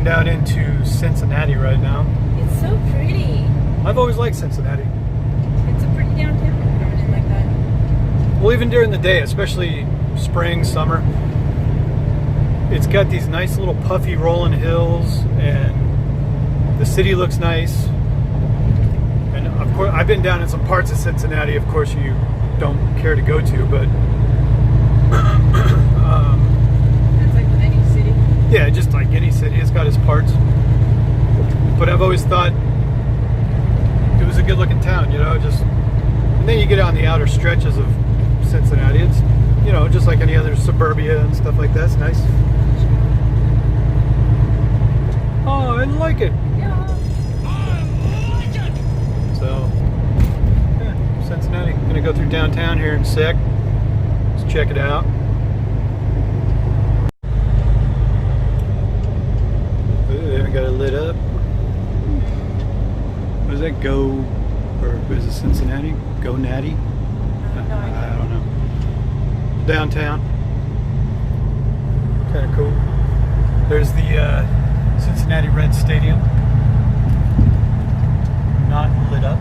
Coming down into Cincinnati right now. It's so pretty. I've always liked Cincinnati. It's a pretty downtown and everything like that. Well, even during the day, especially spring, summer, it's got these nice little puffy rolling hills, and the city looks nice. And of course, I've been down in some parts of Cincinnati, of course, you don't care to go to, but It's like with any city. yeah, just like any city, it's got its parts. But I've always thought it was a good looking town, you know, just, and then you get on the outer stretches of Cincinnati, it's, you know, just like any other suburbia and stuff like that. It's nice. Oh, I like it. Yeah. So, yeah, Cincinnati. I'm gonna go through downtown here in a sec. Let's check it out. Ooh, I got it lit up. What does that go? Or is it Cincinnati? Go Natty? I don't know. Downtown. Kind of cool. There's the Cincinnati Reds Stadium. Not lit up.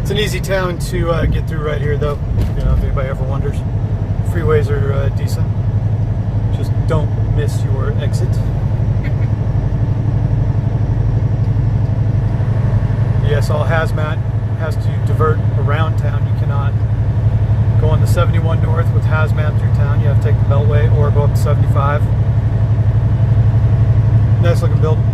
It's an easy town to get through right here, though. You know, if anybody ever wonders. Freeways are decent. Just don't miss your exit. Yes, all hazmat has to divert around town. You cannot go on the 71 north with hazmat through town. You have to take the Beltway or go up to 75. Nice looking building.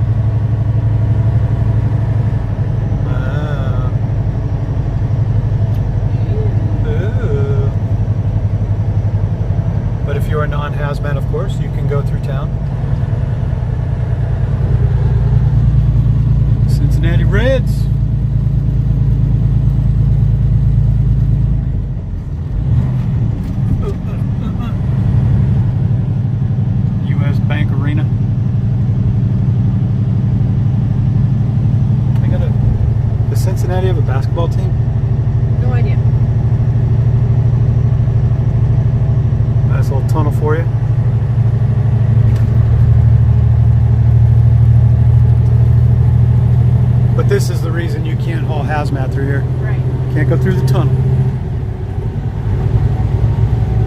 Ooh. But if you are non-hazmat, of course, you can go through town. Cincinnati Reds. U.S. Bank Arena. Does Cincinnati have a basketball team? No idea. Nice little tunnel for you. But this is the reason you can't haul hazmat through here. Right. Can't go through the tunnel.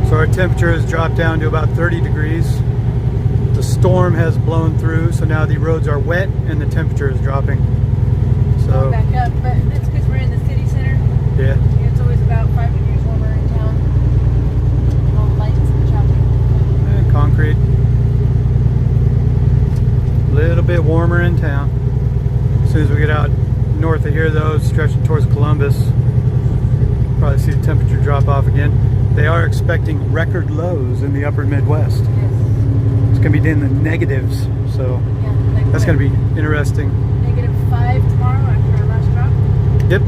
So our temperature has dropped down to about 30 degrees. The storm has blown through, so now the roads are wet and the temperature is dropping. So Back up, but that's because we're in the city center. yeah. It's always about 5 degrees warmer in town. All the lights and traffic. Concrete. A little bit warmer in town. As soon as we get out north of here, though, stretching towards Columbus, probably see the temperature drop off again. They are expecting record lows in the upper Midwest. Yes. It's going to be in the negatives, so Yeah, like that's going to be interesting. -5 tomorrow after our last drop. Yep.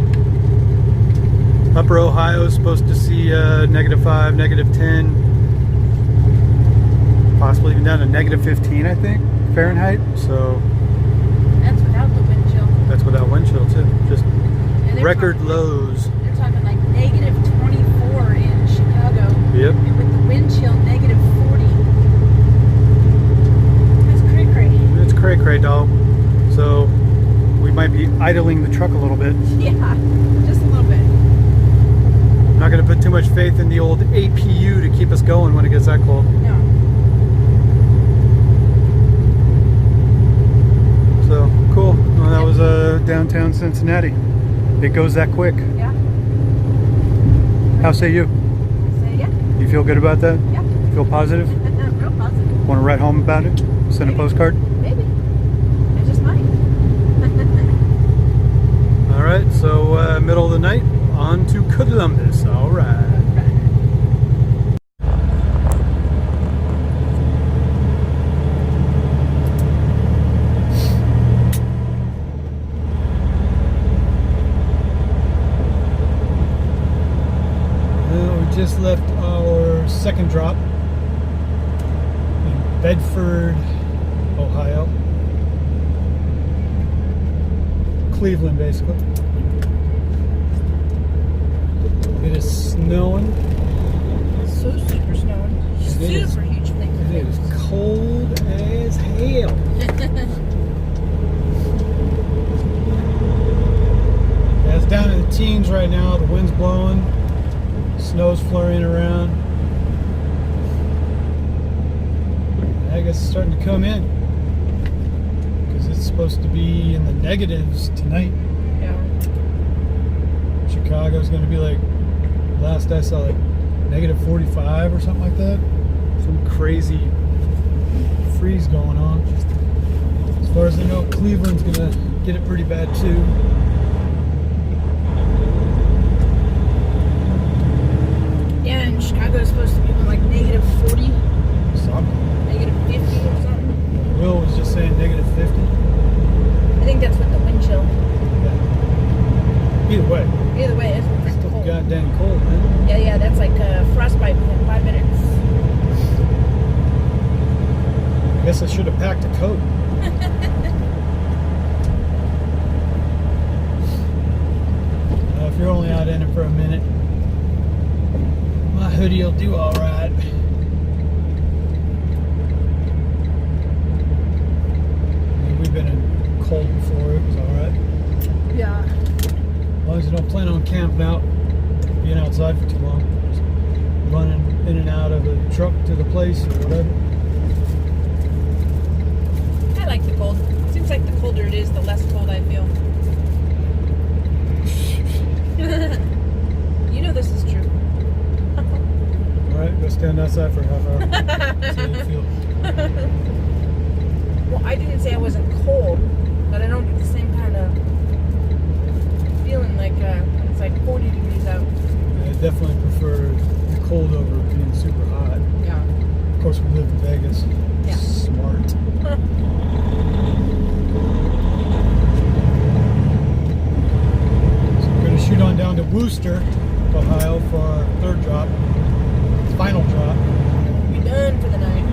Upper Ohio is supposed to see -5, -10, possibly even down to -15, I think, Fahrenheit. So That's without the wind chill. that's without wind chill too. Just And they're record talking, lows. They're talking like -24 in Chicago. Yep. And with the wind chill, -40. That's cray-cray. It's cray-cray, dog. So we might be idling the truck a little bit. Yeah, just a little bit. Not going to put too much faith in the old APU to keep us going when it gets that cold. No. So cool. Well, that was downtown Cincinnati. It goes that quick. Yeah. How say you? So yeah. You feel good about that? Yeah. Feel positive? Real positive. Want to write home about it? Send a postcard? Maybe. I just might. All right, so middle of the night, on to Columbus. All right. Well, we just left our second drop in Bedford, Ohio. Cleveland, basically. It is snowing. So super snowing. It is. Super huge rains right now. The wind's blowing. Snow's flurrying around. I guess it's starting to come in. Because it's supposed to be in the negatives tonight. Yeah. Chicago's going to be like, last I saw, like negative 45 or something like that. Some crazy freeze going on. As far as I know, Cleveland's going to get it pretty bad too. Yeah, and Chicago is supposed to be like negative 40, Something. negative 50 or something. Will was just saying negative 50. I think that's with the wind chill. Either way, Either way, it's pretty still cold. goddamn cold, man. Yeah, that's like frostbite within 5 minutes. I guess I should have packed a coat. If you're only out in it for a minute, my hoodie will do all right. We've been in cold before, it was all right. Yeah. As long as you don't plan on camping out, being outside for too long, just running in and out of the truck to the place or whatever. I like the cold. Seems like the colder it is, the less cold I feel. You know this is true. All right, go stand outside for a half hour. See how you feel. Well, I didn't say I wasn't cold, but I don't get the same kind of feeling like when it's like 40 degrees out. Yeah, I definitely prefer the cold over being super hot. Yeah. Of course, we live in Vegas. Yeah. Smart. So we're going to shoot on down to Wooster, Ohio for our third drop. Final drop. We're done for the night.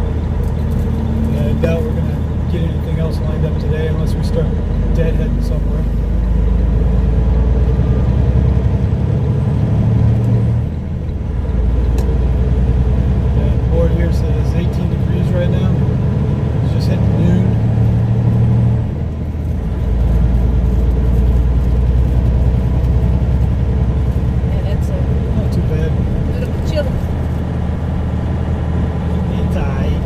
And I doubt we're going to get anything else lined up today unless we start deadheading somewhere. Yeah, the board here says 18 degrees right now. It's just hitting noon. Yeah, that's Not too bad. a little bit chilly. It's aight.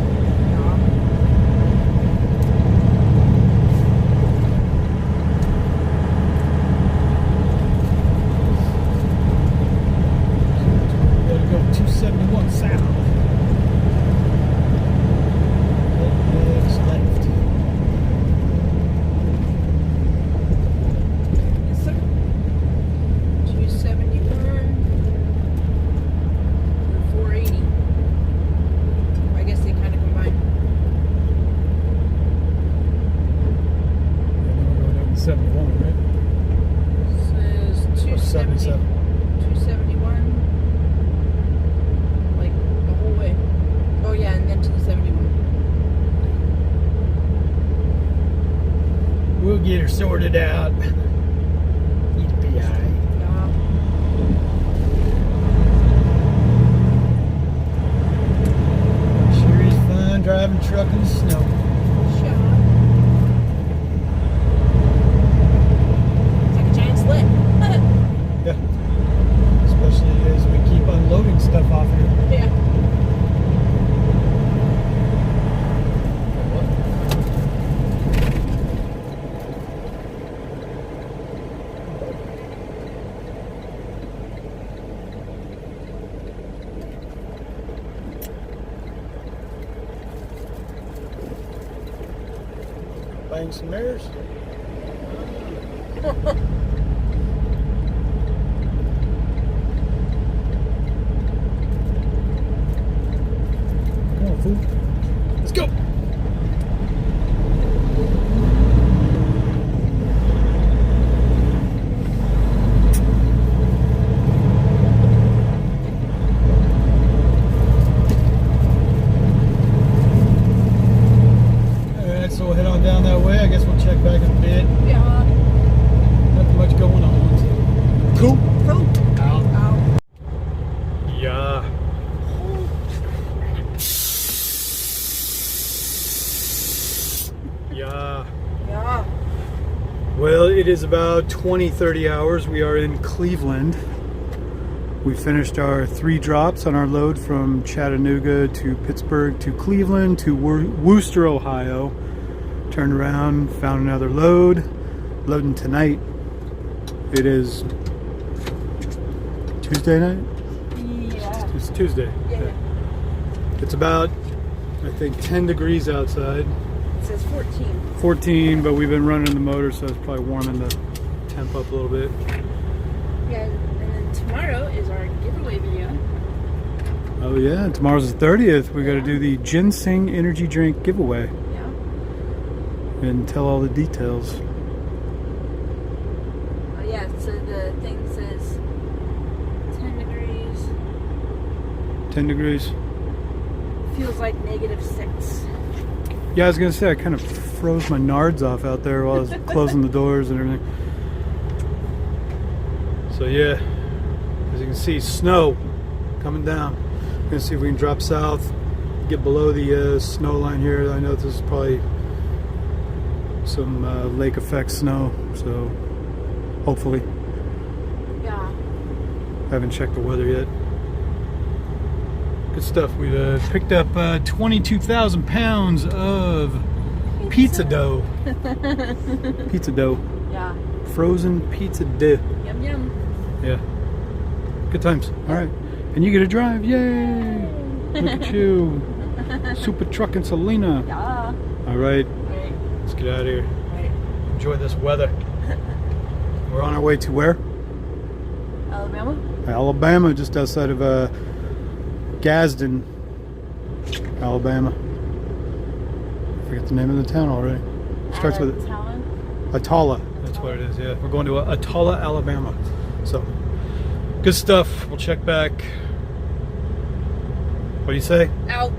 Gotta go 271 south. Next left. Yes, sir. 271. 480. I guess they kind of combine. And then we're going down to 71, right? Says Or 77. 271. Like the whole way. Oh yeah, and then to the 71. We'll get her sorted out. You'd be alright. Yeah. Sure is fun driving truck in the snow. Shut up. It's like a giant sled. Yeah. Especially as we keep unloading stuff off here. Yeah. Bang some mirrors. Come on, fool. Let's go. Alright, so we'll head on down that way. I guess we'll check back in a bit. Yeah. Nothing much going on. So. Cool. Cool. Out. Ow. Yeah. Yeah. Yeah. Well, it It is about 20-30 hours. We are in Cleveland. We finished our 3 drops on our load from Chattanooga to Pittsburgh to Cleveland to Wooster, Ohio. Turned around, found another load. Loading tonight. It is Tuesday night? Yeah. It's Tuesday. Yeah. It's about, I think, 10 degrees outside. It says 14. 14, but we've been running the motor, so it's probably warming the temp up a little bit. Yeah, and then tomorrow is our giveaway video. Oh yeah, tomorrow's the 30th. We got to do the ginseng energy drink giveaway Yeah. and tell all the details. Yeah, so the thing says 10 degrees. 10 degrees. Feels like -6. Yeah, I was gonna say I kind of froze my nards off out there while I was closing the doors and everything. So yeah, as you can see, snow coming down. Gonna see if we can drop south, get below the snow line here. I know this is probably some lake effect snow, so hopefully. Yeah. Haven't checked the weather yet. Good stuff. We've picked up 22,000 pounds of pizza dough. Pizza dough. Yeah. Frozen pizza dough. Yum yum. Yeah. Good times. All right. And you get to drive. Yay! Look at you. Super Trucking Selena. Yeah. All right. Right. Let's get out of here. Right. Enjoy this weather. We're on our way to where? Alabama? Alabama, just outside of Gadsden, Alabama. I forget the name of the town already. Starts with Atala. That's what it is. Yeah, we're going to Atala, Alabama. So, good stuff. We'll check back. What do you say? Out.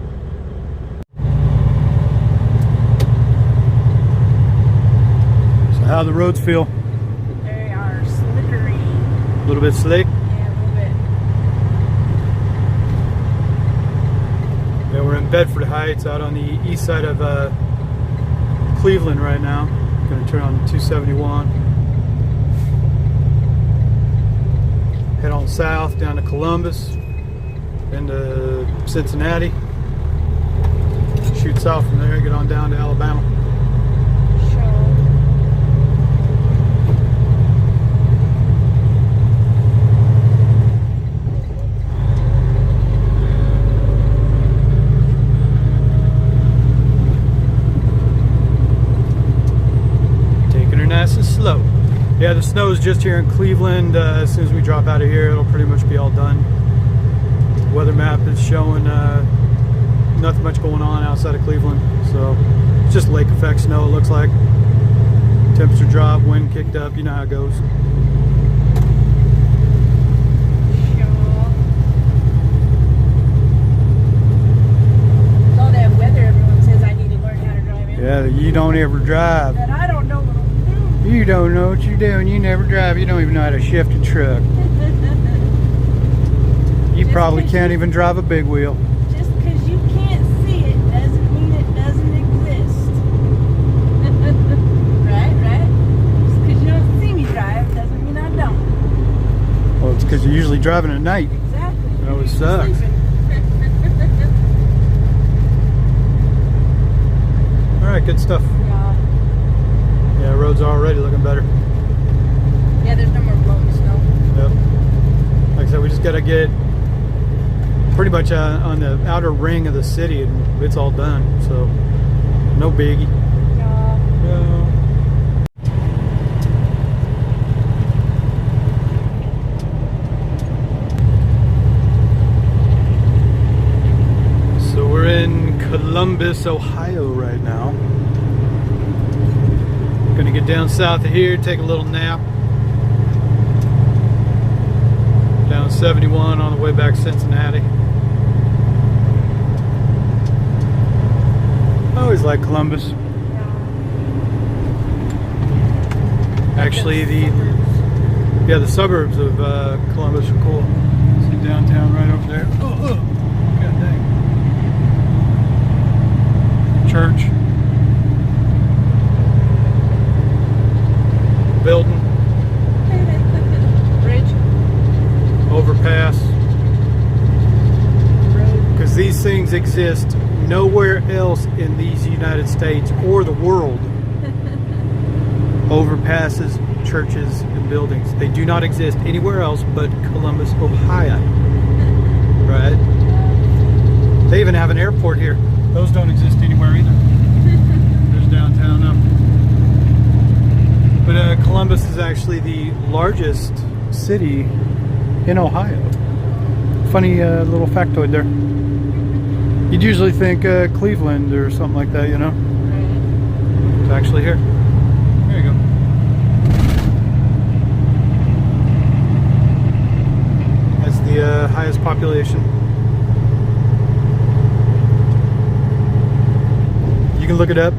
So, how the roads feel? They are slippery. A little bit slick. Yeah, a little bit. Yeah, we're in Bedford Heights, out on the east side of Cleveland right now. Going to turn on 271. Head on south down to Columbus, then to Cincinnati. Shoot south from there, get on down to Alabama. Nice and slow. Yeah, the snow is just here in Cleveland. As soon as we drop out of here, it'll pretty much be all done. The weather map is showing nothing much going on outside of Cleveland, so it's just lake effect snow, it looks like. Temperature drop, wind kicked up, you know how it goes. With all that weather, everyone says I need to learn how to drive in. Yeah, you don't ever drive. And I don't know what I'm doing. You don't know what you're doing. You never drive. You don't even know how to shift a truck. You probably can't even drive a big wheel. Just because you can't see it doesn't mean it doesn't exist. Right? Just because you don't see me drive doesn't mean I don't. Well, it's because you're usually driving at night. Exactly. That always sucks. All right, good stuff. Yeah, roads are already looking better. Yeah, there's no more blowing snow. Yep. Like I said, we just got to get pretty much on the outer ring of the city, and it's all done. So, no biggie. Yeah. So we're in Columbus, Ohio right now. Gonna get down south of here, take a little nap. Down 71 on the way back to Cincinnati. I always like Columbus. Actually, the suburbs of Columbus are cool. See downtown right over there. Oh, god dang. Church. building, Bridge. overpass. Road. Because these things exist nowhere else in these United States or the world. Overpasses, churches, and buildings. They do not exist anywhere else but Columbus, Ohio. Right? They even have an airport here. Those don't exist anywhere either. There's downtown up. But Columbus is actually the largest city in Ohio. Funny little factoid there. You'd usually think Cleveland or something like that, you know? Right. It's actually here. There you go. That's the highest population. You can look it up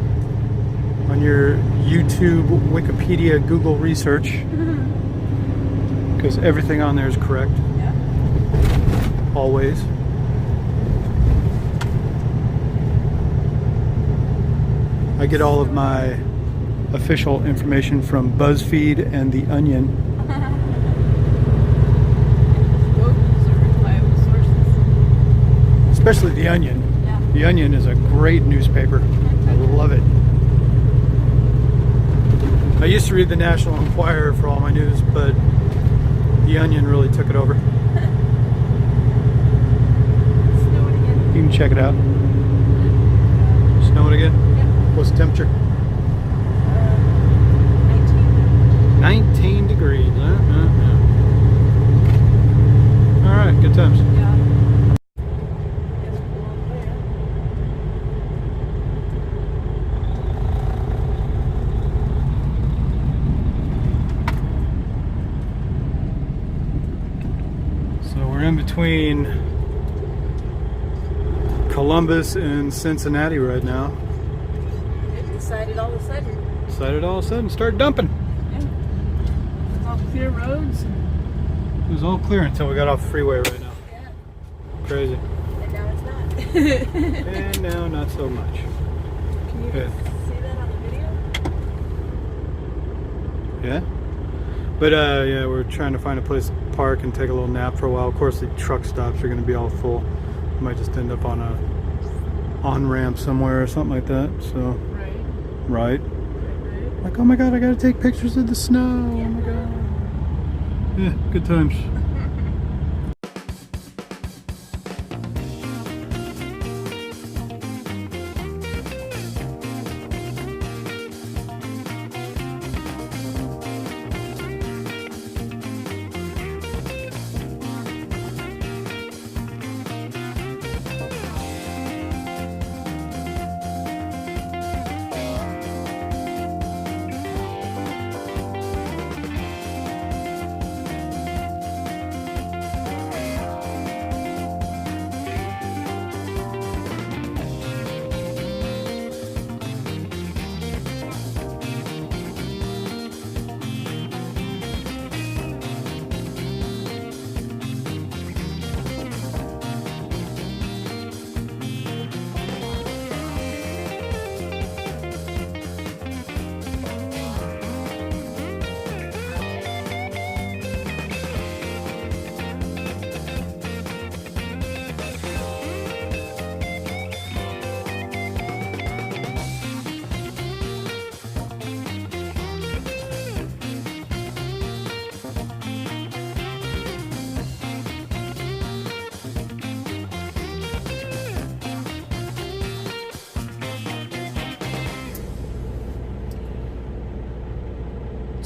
on your YouTube, Wikipedia, Google research, because everything on there is correct. Yeah. Always. I get all of my official information from BuzzFeed and The Onion. Those are reliable sources. Especially The Onion. Yeah. The Onion is a great newspaper. I love it. I used to read the National Enquirer for all my news, but The Onion really took it over. Snowing again. You can check it out. Snowing again? Yeah. What's the temperature? 19. 19 degrees. All right, good times. Yeah. Guess we'll go on there. So we're in between Columbus and Cincinnati right now. It decided all of a sudden. Decided all of a sudden start dumping. Yeah. It's all clear roads. It was all clear until we got off the freeway right now. Yeah. Crazy. And now it's not. And now not so much. Can you Yeah. see that on the video? Yeah. But yeah, we're trying to find a place to park and take a little nap for a while. Of course, the truck stops are going to be all full. We might just end up on a on-ramp somewhere or something like that. So, Right. right. Like, oh my god, I got to take pictures of the snow. Oh my god. Yeah, good times.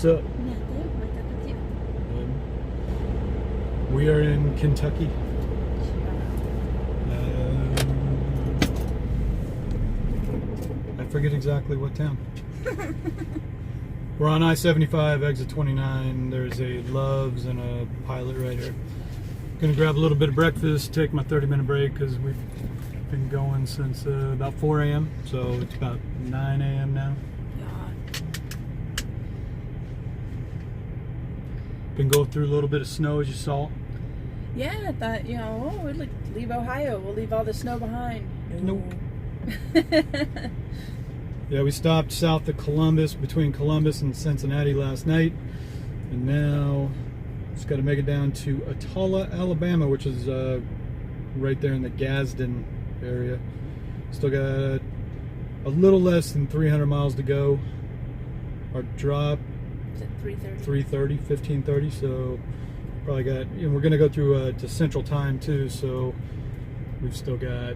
What's up? We are in Kentucky. I forget exactly what town. We're on I-75, exit 29. There's a Love's and a Pilot right here. Gonna grab a little bit of breakfast, take my 30-minute break because we've been going since about 4 a.m. So it's about 9 a.m. now. Been going through a little bit of snow as you saw. Yeah, I thought, we'd leave Ohio. We'll leave all the snow behind. Nope. Yeah, we stopped south of Columbus, between Columbus and Cincinnati last night, and now just got to make it down to Atala, Alabama, which is right there in the Gadsden area. Still got a little less than 300 miles to go. Our drop Is it 3:30? 3:30, 15:30. So probably got. We're gonna go through to Central Time too. So we've still got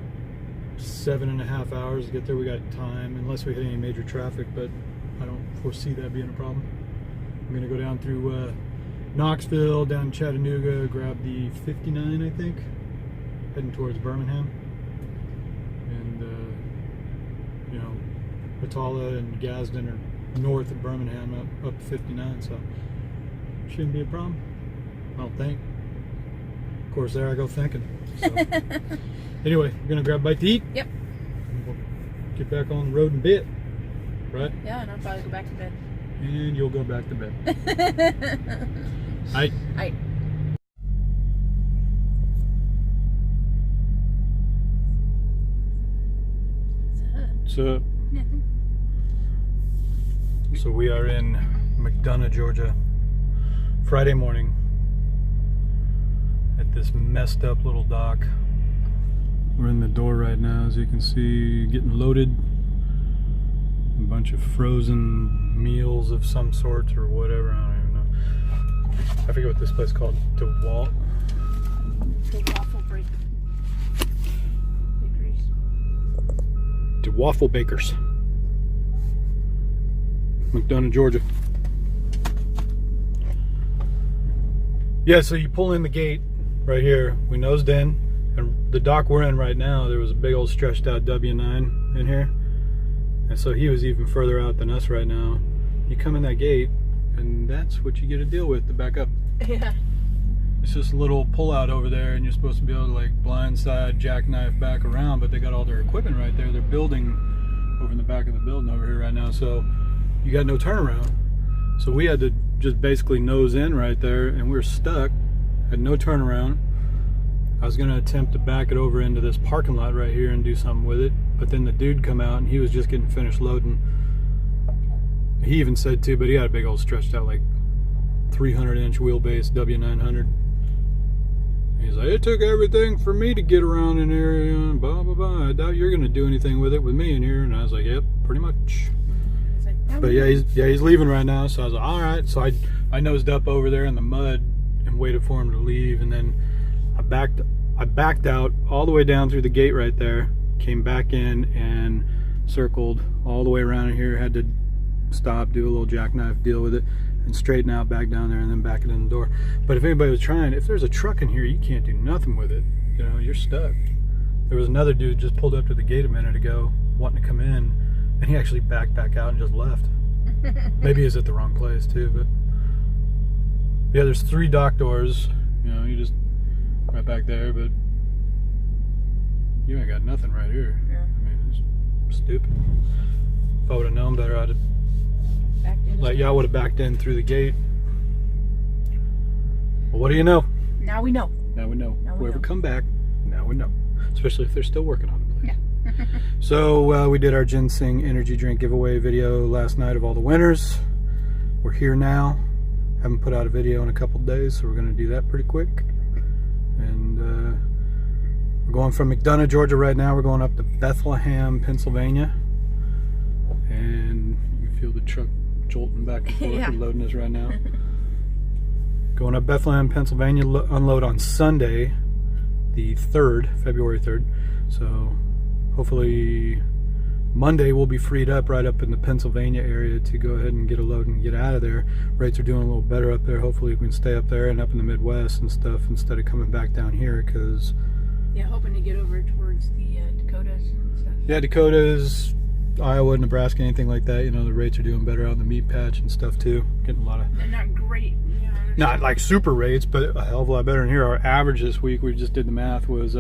7.5 hours to get there. We got time, unless we hit any major traffic, but I don't foresee that being a problem. I'm gonna go down through Knoxville, down Chattanooga, grab the 59, I think, heading towards Birmingham, and Atala and Gadsden are north of Birmingham, up 59, so shouldn't be a problem, I don't think. Of course, there I go thinking. So. Anyway, we're gonna grab a bite to eat. Yep. And we'll get back on the road in a bit, right? Yeah, and I'll probably go back to bed. And you'll go back to bed. Aight. Aight. So we are in McDonough, Georgia, Friday morning at this messed up little dock. We're in the door right now, as you can see, getting loaded. A bunch of frozen meals of some sort or whatever, I don't even know. I forget what this place is called. The waffle break. Bakeries. The Waffle Bakers. McDonough, Georgia. Yeah, so you pull in the gate right here. We nosed in, and the dock we're in right now, there was a big old stretched out W9 in here. And so he was even further out than us right now. You come in that gate, and that's what you get to deal with to back up. Yeah. It's just a little pull out over there, and you're supposed to be able to like blindside, jackknife back around, but they got all their equipment right there. They're building over in the back of the building over here right now, so you got no turnaround. So we had to just basically nose in right there, and we were stuck, had no turnaround. I was gonna attempt to back it over into this parking lot right here and do something with it, but then the dude come out and he was just getting finished loading. He even said too, but he had a big old stretched out like 300-inch wheelbase W900. He's like, it took everything for me to get around in here, and blah blah blah. I doubt you're gonna do anything with it with me in here. And I was like, yep, pretty much. But yeah, he's leaving right now. So I was like, all right. So I nosed up over there in the mud and waited for him to leave, and then I backed out all the way down through the gate right there, came back in and circled all the way around in here, had to stop, do a little jackknife deal with it, and straighten out back down there and then back it in the door. But if anybody was trying, if there's a truck in here, you can't do nothing with it. You know, you're stuck. There was another dude just pulled up to the gate a minute ago wanting to come in, and he actually backed back out and just left. Maybe he's at the wrong place too, but yeah, there's 3 dock doors. You know, you just right back there, but you ain't got nothing right here. Yeah. I mean, it's stupid. If I would have known better, I'd have y'all would have backed in through the gate. Well, what do you know? Now we know. Now we know. Now we Whoever know. come back, now we know. Especially if they're still working on the place. Yeah. So we did our ginseng energy drink giveaway video last night of all the winners. We're here now. Haven't put out a video in a couple days, so we're going to do that pretty quick. And we're going from McDonough, Georgia right now. We're going up to Bethlehem, Pennsylvania. And you can feel the truck jolting back and forth. Yeah. We're loading this right now. Going up Bethlehem, Pennsylvania, unload on Sunday, the 3rd, February 3rd. So hopefully Monday we'll be freed up right up in the Pennsylvania area to go ahead and get a load and get out of there. Rates are doing a little better up there. Hopefully we can stay up there and up in the Midwest and stuff instead of coming back down here, because Yeah, hoping to get over towards the Dakotas and stuff. yeah, Dakotas, Iowa, Nebraska, anything like that, you know, the rates are doing better out in the meat patch and stuff too. Getting a lot of, They're not great. Yeah, not like super rates, but a hell of a lot better than here. Our average this week, we just did the math, was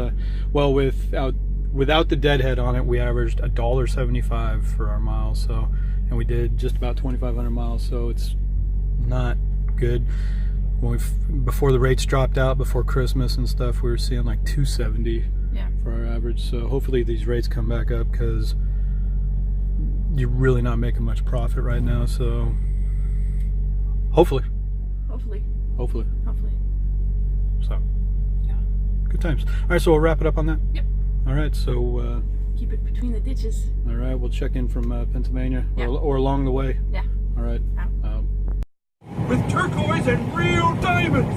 well, without the deadhead on it, we averaged $1.75 for our miles. So, and we did just about 2,500 miles. So it's not good. When before the rates dropped out before Christmas and stuff, we were seeing like 270 Yeah. for our average. So hopefully these rates come back up, because you're really not making much profit right now. So hopefully. Hopefully. So Yeah. good times. All right, so we'll wrap it up on that. Yep. All right, so Keep it between the ditches. all right, we'll check in from Pennsylvania Yeah. or along the way. Yeah. All right. Out. With turquoise and real diamonds.